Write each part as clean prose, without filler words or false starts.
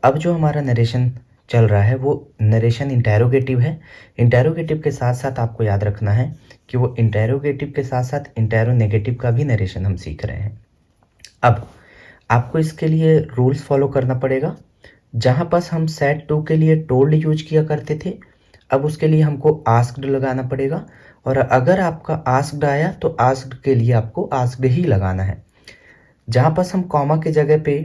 अब जो हमारा नरेशन चल रहा है वो नरेशन इंटेरोगेटिव है। इंटेरोगेटिव के साथ साथ आपको याद रखना है कि वो इंटेरोगेटिव के साथ साथ इंटेरोनेगेटिव का भी नरेशन हम सीख रहे हैं। अब आपको इसके लिए रूल्स फॉलो करना पड़ेगा। जहाँ पास हम सेट टू के लिए टोल्ड यूज किया करते थे, अब उसके लिए हमको आस्क्ड लगाना पड़ेगा। और अगर आपका आस्क्ड आया तो आस्क्ड के लिए आपको आस्क्ड ही लगाना है। जहाँ पास हम कॉमा की जगह पे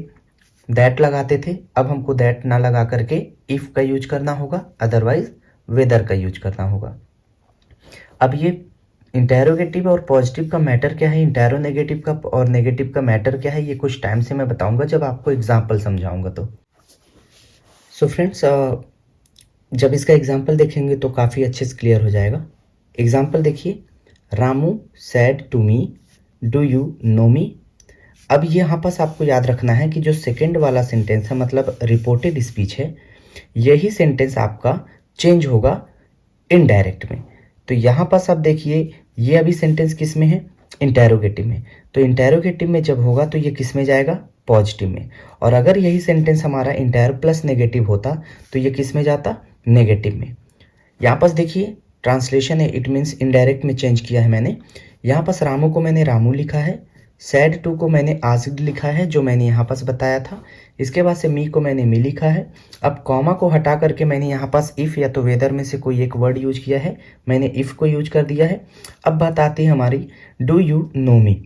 दैट लगाते थे, अब हमको दैट ना लगा करके इफ़ का यूज करना होगा, अदरवाइज वेदर का यूज करना होगा। अब ये इंटेरोगेटिव और पॉजिटिव का मैटर क्या है, इंटेरोनेगेटिव का और नेगेटिव का मैटर क्या है, ये कुछ टाइम से मैं बताऊंगा जब आपको एग्जाम्पल समझाऊंगा। तो सो फ्रेंड्स, जब इसका एग्जाम्पल देखेंगे तो काफ़ी अच्छे से क्लियर हो जाएगा। एग्जाम्पल देखिए, Ramu said to me do you know me. अब यहाँ पास आपको याद रखना है कि जो सेकेंड वाला सेंटेंस है, मतलब रिपोर्टेड स्पीच है, यही सेंटेंस आपका चेंज होगा इनडायरेक्ट में। तो यहाँ पास आप देखिए, ये अभी सेंटेंस किस में है, इंटेरोगेटिव में। तो इंटेरोगेटिव में जब होगा तो ये किस में जाएगा, पॉजिटिव में। और अगर यही सेंटेंस हमारा इंटेरो प्लस नेगेटिव होता तो ये किस में जाता, नेगेटिव में। यहाँ पास देखिए ट्रांसलेशन है, इट मीन्स इनडायरेक्ट में चेंज किया है मैंने। यहाँ पास रामू को मैंने रामू लिखा है, सैड टू को मैंने आस्क्ड लिखा है जो मैंने यहाँ पास बताया था। इसके बाद से मी को मैंने मी लिखा है। अब कॉमा को हटा करके मैंने यहाँ पास इफ़ या तो वेदर में से कोई एक वर्ड यूज किया है, मैंने इफ़ को यूज कर दिया है। अब बात आती है हमारी डू यू नो मी।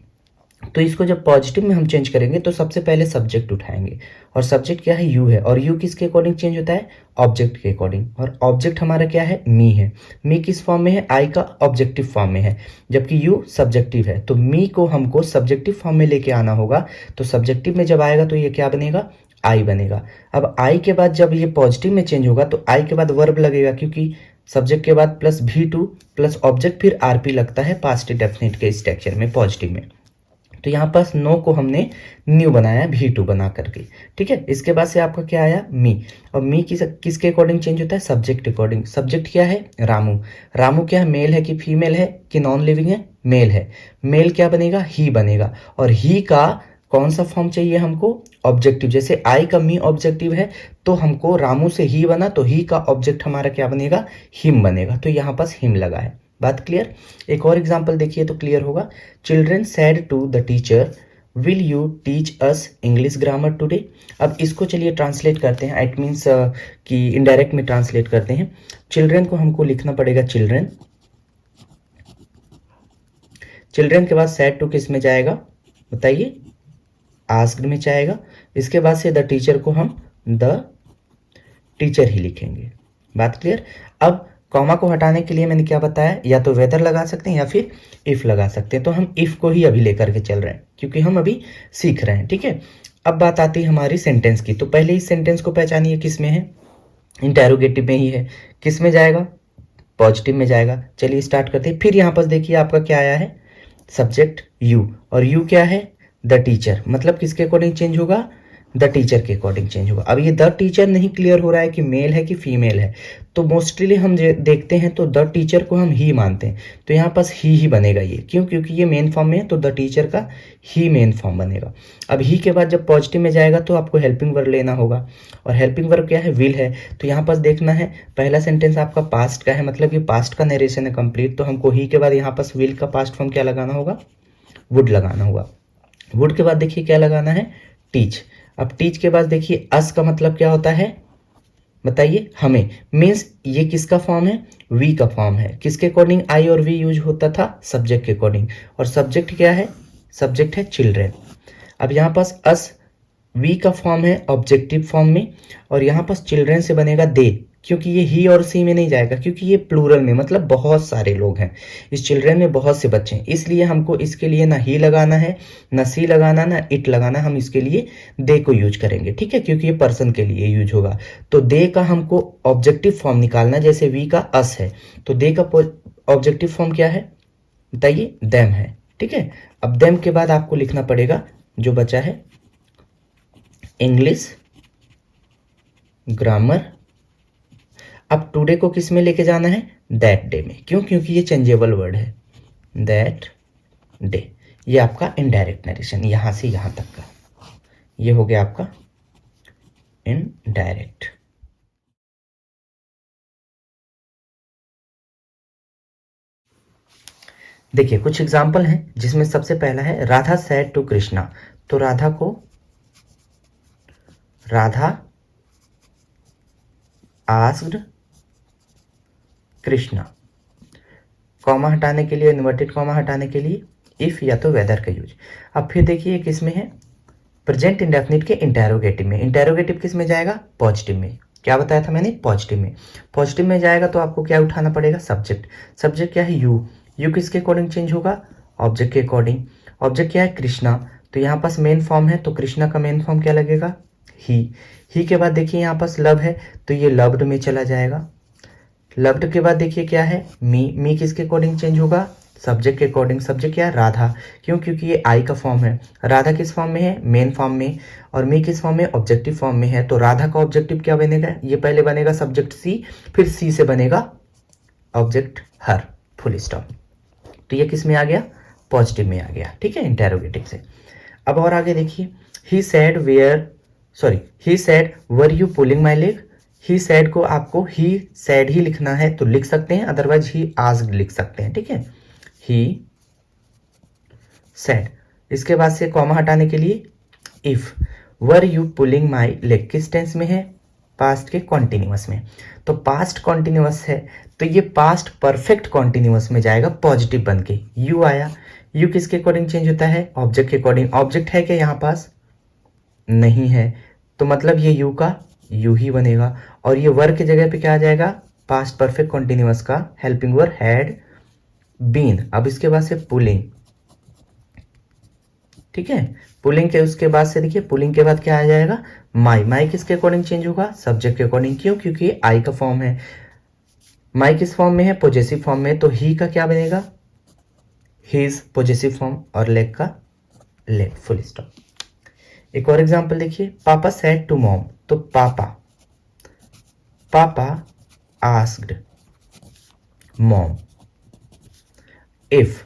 तो इसको जब पॉजिटिव में हम चेंज करेंगे तो सबसे पहले सब्जेक्ट उठाएंगे, और सब्जेक्ट क्या है, यू है। और यू किसके अकॉर्डिंग चेंज होता है, ऑब्जेक्ट के अकॉर्डिंग। और ऑब्जेक्ट हमारा क्या है, मी है। मी किस फॉर्म में है, आई का ऑब्जेक्टिव फॉर्म में है, जबकि यू सब्जेक्टिव है। तो मी को हमको सब्जेक्टिव फॉर्म में लेके आना होगा। तो सब्जेक्टिव में जब आएगा तो ये क्या बनेगा, आई बनेगा। अब आई के बाद जब ये पॉजिटिव में चेंज होगा तो आई के बाद वर्ब लगेगा, क्योंकि सब्जेक्ट के बाद प्लस V2 प्लस ऑब्जेक्ट फिर आरपी लगता है पास्ट डेफिनेट के स्ट्रक्चर में, पॉजिटिव में। तो यहाँ पास नो को हमने न्यू बनाया V2 बना करके, ठीक है। इसके बाद से आपका क्या आया, मी। और मी किसके अकॉर्डिंग चेंज होता है, सब्जेक्ट अकॉर्डिंग। सब्जेक्ट क्या है, रामू। रामू क्या है, मेल है कि फीमेल है कि नॉन लिविंग है, मेल है। मेल क्या बनेगा, ही बनेगा। और ही का कौन सा फॉर्म चाहिए हमको, ऑब्जेक्टिव। जैसे आई का मी ऑब्जेक्टिव है तो हमको रामू से ही बना, तो ही का ऑब्जेक्ट हमारा क्या बनेगा, हिम बनेगा। तो यहाँ पास हिम लगा है। बात क्लियर। एक और एग्जांपल देखिए तो क्लियर होगा। Children said to the teacher will you teach us English grammar today. अब इसको चलिए ट्रांसलेट करते हैं, इट मीन्स कि इनडायरेक्ट में ट्रांसलेट करते हैं। चिल्ड्रन को हमको लिखना पड़ेगा चिल्ड्रन। चिल्ड्रन के बाद सैड टू किस में जाएगा बताइए, आस्क्ड में जाएगा। इसके बाद से द टीचर को हम द टीचर ही लिखेंगे। बात क्लियर। अब कॉमा को हटाने के लिए मैंने क्या बताया, या तो वेदर लगा सकते हैं या फिर इफ लगा सकते हैं। तो हम इफ को ही अभी लेकर के चल रहे हैं क्योंकि हम अभी सीख रहे हैं, ठीक है। अब बात आती है हमारी सेंटेंस की। तो पहले इस सेंटेंस को पहचानिए किस में है, इंटेरोगेटिव में ही है। किस में जाएगा, पॉजिटिव में जाएगा। चलिए स्टार्ट करते हैं। फिर यहाँ पर देखिए आपका क्या आया है, सब्जेक्ट यू, और यू क्या है, द टीचर। मतलब किसके अकॉर्डिंग चेंज होगा, द टीचर के अकॉर्डिंग चेंज होगा। अब ये द टीचर नहीं क्लियर हो रहा है कि मेल है कि फीमेल है, तो मोस्टली हम देखते हैं तो द टीचर को हम ही मानते हैं। तो यहाँ पास ही बनेगा ये, क्यों, क्योंकि ये मेन फॉर्म में है तो द टीचर का ही मेन फॉर्म बनेगा। अब ही के बाद जब पॉजिटिव में जाएगा तो आपको हेल्पिंग वर्ब लेना होगा, और हेल्पिंग वर्ब क्या है, विल है। तो यहाँ पास देखना है, पहला सेंटेंस आपका पास्ट का है, मतलब ये पास्ट का नरेशन है कंप्लीट। तो हमको ही के बाद यहाँ पास विल का पास्ट फॉर्म क्या लगाना होगा, वुड लगाना होगा। वुड के बाद देखिए क्या लगाना है, टीच। अब टीच के बाद देखिए अस का मतलब क्या होता है बताइए, हमें। मीन्स ये किसका फॉर्म है, वी का फॉर्म है। किसके अकॉर्डिंग आई और वी यूज होता था, सब्जेक्ट के अकॉर्डिंग। और सब्जेक्ट क्या है, सब्जेक्ट है चिल्ड्रेन। अब यहाँ पास अस वी का फॉर्म है ऑब्जेक्टिव फॉर्म में, और यहाँ पास चिल्ड्रेन से बनेगा दे, क्योंकि ये ही और सी में नहीं जाएगा, क्योंकि ये प्लूरल में, मतलब बहुत सारे लोग हैं इस चिल्ड्रेन में, बहुत से बच्चे हैं। इसलिए हमको इसके लिए ना ही लगाना है, ना सी लगाना, ना इट लगाना। हम इसके लिए दे को यूज करेंगे, ठीक है, क्योंकि ये पर्सन के लिए यूज होगा। तो दे का हमको ऑब्जेक्टिव फॉर्म निकालना, जैसे वी का अस है तो दे का ऑब्जेक्टिव फॉर्म क्या है बताइए, देम है, ठीक है। अब देम के बाद आपको लिखना पड़ेगा जो बचा है, इंग्लिश ग्रामर। अब टुडे को किस में लेके जाना है, दैट डे में। क्यों, क्योंकि ये चेंजेबल वर्ड है, दैट डे। ये आपका इनडायरेक्ट नरेशन, यहां से यहां तक का ये हो गया आपका इनडायरेक्ट। देखिए कुछ एग्जाम्पल हैं जिसमें सबसे पहला है राधा सेड टू कृष्णा। तो राधा आस्क्ड कृष्णा। कॉमा हटाने के लिए, इन्वर्टेड कॉमा हटाने के लिए इफ या तो वेदर का यूज। अब फिर देखिए किस में है, प्रेजेंट इंडेफिनिट के इंटेरोगेटिव में। इंटेरोगेटिव किस में जाएगा, पॉजिटिव में। क्या बताया था मैंने, पॉजिटिव में। पॉजिटिव में जाएगा तो आपको क्या उठाना पड़ेगा, सब्जेक्ट। सब्जेक्ट क्या है, यू। यू किसके अकॉर्डिंग चेंज होगा, ऑब्जेक्ट के अकॉर्डिंग। ऑब्जेक्ट क्या है, कृष्णा। तो यहाँ पास मेन फॉर्म है तो कृष्णा का मेन फॉर्म क्या लगेगा, ही के बाद देखिए यहाँ पास लव है तो ये लव्ड में चला जाएगा। लव्ड के बाद देखिए क्या है, मी किसके अकॉर्डिंग चेंज होगा, सब्जेक्ट के अकॉर्डिंग। सब्जेक्ट क्या है, राधा। क्यों, क्योंकि ये आई का फॉर्म है। राधा किस फॉर्म में है, मेन फॉर्म में। और मी किस फॉर्म में, ऑब्जेक्टिव फॉर्म में है। तो राधा का ऑब्जेक्टिव क्या बनेगा, ये पहले बनेगा सब्जेक्ट सी, फिर सी से बनेगा ऑब्जेक्ट हर, फुल स्टॉप। तो ये किस में आ गया, पॉजिटिव में आ गया। ठीक है, इंटेरोगेटिव से। अब और आगे देखिए, he said were you pulling my leg. He said को आपको ही सेड ही लिखना है तो लिख सकते हैं, अदरवाइज ही आस्क्ड लिख सकते हैं। ठीक है, ही सेड। इसके बाद से कॉमा हटाने के लिए if. Were you pulling my leg किस टेंस में है, पास्ट के कॉन्टिन्यूअस में। तो पास्ट कॉन्टिन्यूअस है तो ये पास्ट परफेक्ट कॉन्टिन्यूअस में जाएगा, पॉजिटिव बन के। यू आया, यू किसके अकॉर्डिंग चेंज होता है, ऑब्जेक्ट के अकॉर्डिंग। ऑब्जेक्ट है क्या यहाँ पास, नहीं है, तो मतलब ये यू का यू ही बनेगा। और ये वर्ब की जगह पे क्या आ जाएगा, पास्ट परफेक्ट कॉन्टिन्यूअस का हेल्पिंग वर्ब हैड बीन। अब इसके बाद से पुलिंग। ठीक है, पुलिंग के उसके बाद से देखिए, पुलिंग के बाद क्या आ जाएगा, माई किसके अकॉर्डिंग चेंज होगा, सब्जेक्ट के अकॉर्डिंग। क्यों, क्योंकि आई का फॉर्म है। माई किस फॉर्म में है, पॉजेसिव फॉर्म में। तो ही का क्या बनेगा, हिज पॉजेसिव फॉर्म, और लेग का लेग, फुल स्टॉप। एक और एग्जांपल देखिए, पापा सेड टू मॉम। तो पापा आस्क्ड मॉम इफ,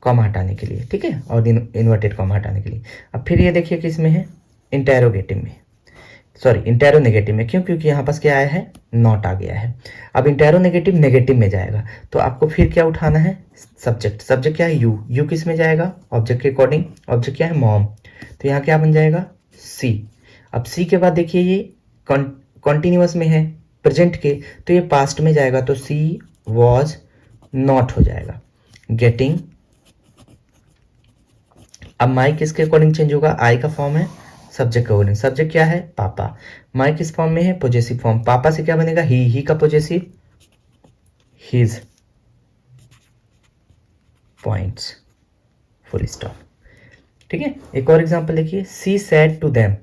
कॉमा हटाने के लिए। ठीक है, और इन्वर्टेड कॉमा हटाने के लिए। अब फिर ये देखिए किस में है, इंटेरोगेटिव में, इंटेरोनेगेटिव में। क्यों, क्योंकि यहाँ पास क्या आया है, नॉट आ गया है। अब इंटेरोनेगेटिव नेगेटिव में जाएगा तो आपको फिर क्या उठाना है, सब्जेक्ट। सब्जेक्ट क्या है, यू किस में जाएगा, ऑब्जेक्ट के अकॉर्डिंग। ऑब्जेक्ट क्या है, मॉम। तो यहाँ क्या बन जाएगा, सी। अब सी के बाद देखिए ये कॉन्टिन्यूअस में है प्रेजेंट के, तो ये पास्ट में जाएगा तो सी वॉज नॉट हो जाएगा, गेटिंग। अब माई किसके अकॉर्डिंग चेंज होगा, आई का फॉर्म है, सब्जेक्ट का अकॉर्डिंग। सब्जेक्ट क्या है, पापा। माई किस फॉर्म में है, पॉजेसिव फॉर्म। पापा से क्या बनेगा, ही का possessive, his points, full stop. ठीक है, एक और एग्जांपल देखिए, she said to them.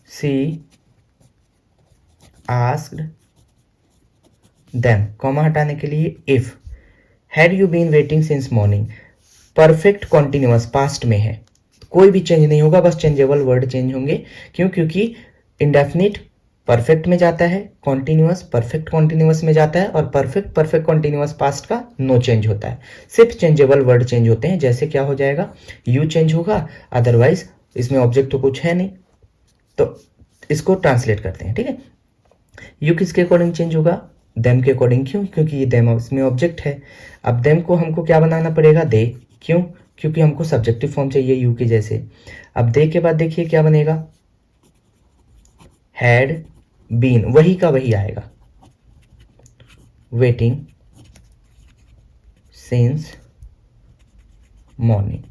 She asked them, comma हटाने के लिए if. Had you been waiting since morning. Perfect continuous past में है, कोई भी चेंज नहीं होगा, बस चेंजेबल वर्ड चेंज होंगे। क्यों, क्योंकि इंडेफिनिट परफेक्ट में जाता है, कॉन्टिन्यूअस परफेक्ट कॉन्टिन्यूअस में जाता है, और परफेक्ट कॉन्टिन्यूअस पास्ट का नो चेंज होता है, सिर्फ चेंजेबल वर्ड चेंज होते हैं। जैसे क्या हो जाएगा, यू चेंज होगा, अदरवाइज इसमें ऑब्जेक्ट तो कुछ है नहीं, तो इसको ट्रांसलेट करते हैं। ठीक है, यू किसके अकॉर्डिंग चेंज होगा, देम के अकॉर्डिंग। क्यों, क्योंकि ये देम इसमें ऑब्जेक्ट है। अब देम को हमको क्या बनाना पड़ेगा, दे। क्यों, क्योंकि हमको सब्जेक्टिव फॉर्म चाहिए यू के जैसे। अब दे के बाद देखिए क्या बनेगा, हैड बीन, वही का वही आएगा, वेटिंग सिंस मॉर्निंग,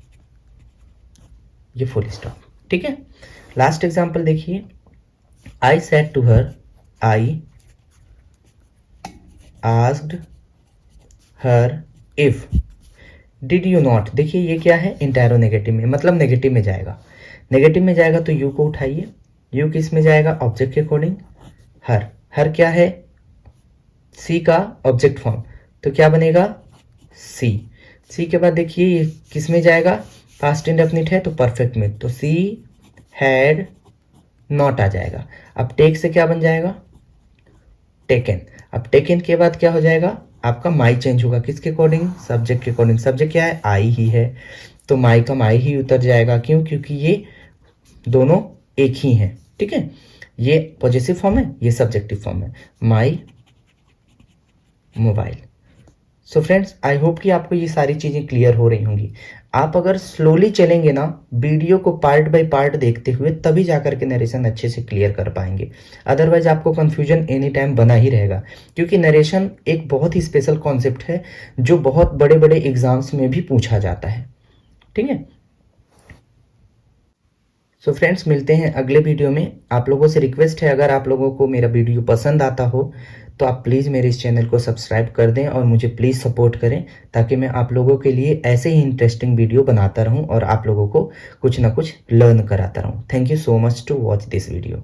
ये फुल स्टॉप। ठीक है, लास्ट एग्जांपल देखिए, I said to her, I asked her if did you not. देखिए ये क्या है, इंटेरोनेगेटिव में, मतलब नेगेटिव में जाएगा। नेगेटिव में जाएगा तो यू को उठाइए, यू किस में जाएगा, ऑब्जेक्ट के अकॉर्डिंग। हर क्या है, सी का ऑब्जेक्ट फॉर्म, तो क्या बनेगा, सी के बाद देखिए ये किस में जाएगा, पास्ट इंडेफिनिट है तो परफेक्ट में, तो सी हैड नॉट आ जाएगा। अब टेक से क्या बन जाएगा, टेकन। अब टेकन के बाद क्या हो जाएगा, आपका माई चेंज होगा, किसके अकॉर्डिंग, सब्जेक्ट के अकॉर्डिंग। सब्जेक्ट क्या है, आई ही है, तो माई का माई ही उतर जाएगा। क्यों, क्योंकि ये दोनों एक ही है, ठीक है। ये पॉजेसिव फॉर्म है, ये सब्जेक्टिव फॉर्म है, my mobile. So friends, I hope कि आपको ये सारी चीज़ें क्लियर हो रही होंगी। आप अगर स्लोली चलेंगे ना, वीडियो को पार्ट बाय पार्ट देखते हुए, तभी जाकर के नरेशन अच्छे से क्लियर कर पाएंगे। अदरवाइज आपको कन्फ्यूजन एनी टाइम बना ही रहेगा, क्योंकि नरेशन एक बहुत ही स्पेशल कॉन्सेप्ट है जो बहुत बड़े बड़े एग्जाम्स में भी पूछा जाता है, ठीक है। सो फ्रेंड्स, मिलते हैं अगले वीडियो में। आप लोगों से रिक्वेस्ट है, अगर आप लोगों को मेरा वीडियो पसंद आता हो तो आप प्लीज़ मेरे इस चैनल को सब्सक्राइब कर दें और मुझे प्लीज़ सपोर्ट करें, ताकि मैं आप लोगों के लिए ऐसे ही इंटरेस्टिंग वीडियो बनाता रहूं और आप लोगों को कुछ ना कुछ लर्न कराता रहूं। Thank you so much to watch this video.